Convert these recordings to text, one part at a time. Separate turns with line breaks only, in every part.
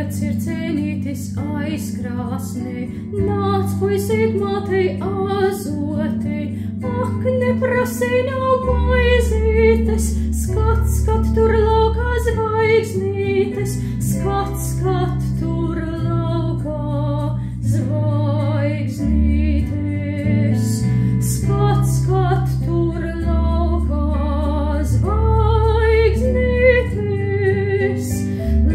ir cenītis aizkrāsnē, nāc puisīt mātei azotei, ak, neprasī nav maizītes, skat, skat tur laukā zvaigznītes, skat, skat tur laukā zvaigznītes, skat, skat tur laukā zvaigznītes,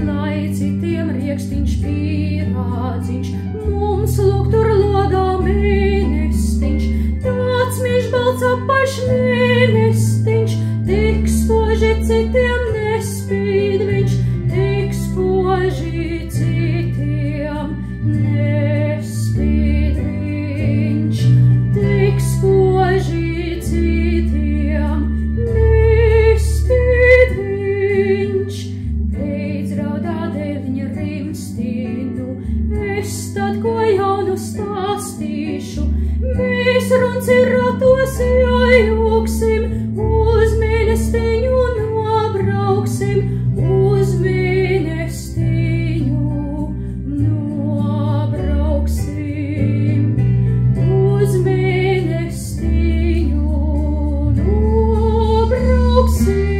lai citiem riekstiņš pīrādziņš, mums lūk tur lodā mēnestiņš, tāds miež balts apaļš mēnestiņš, tik spoži citiem nespīd viņš, tik spoži citiem nespīd viņš, tik spoži citiem nespīd viņš. Beidz raudāt dēļ viņa rimstīnu, es tad ko jaunu stāstīšu, mēs runci ratos jājūksim, uz mēnestiņu nobrauksim, uz mēnestiņu nobrauksim, uz mēnestiņu nobrauksim.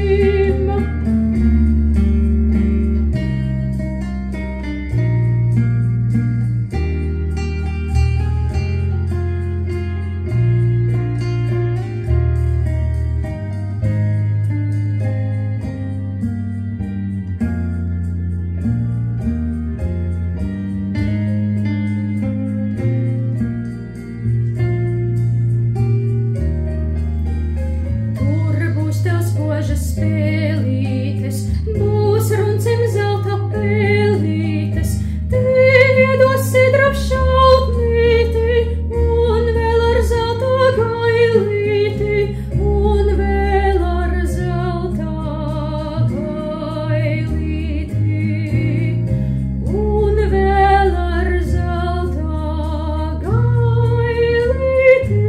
Spēlītes, būs runcim zelta pelītes, tev iedos sidrab šautnīti, un vēl ar zelta gailīti, un vēl ar zelta gailīti, un vēl ar zelta gailīti.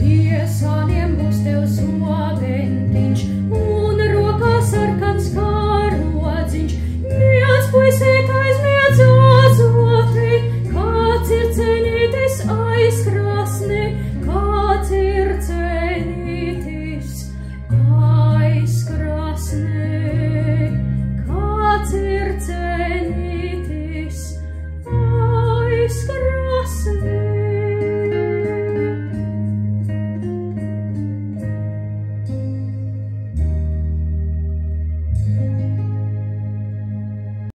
Pie sāniem būs tev zobentiņš, un rokā sarkans kārodziņš, miedz puisīt aizmiedz azotei, kāds ir cenītis aizkrāsnē, kāds ir cenītis aizkrāsnē, kāds ir cenītis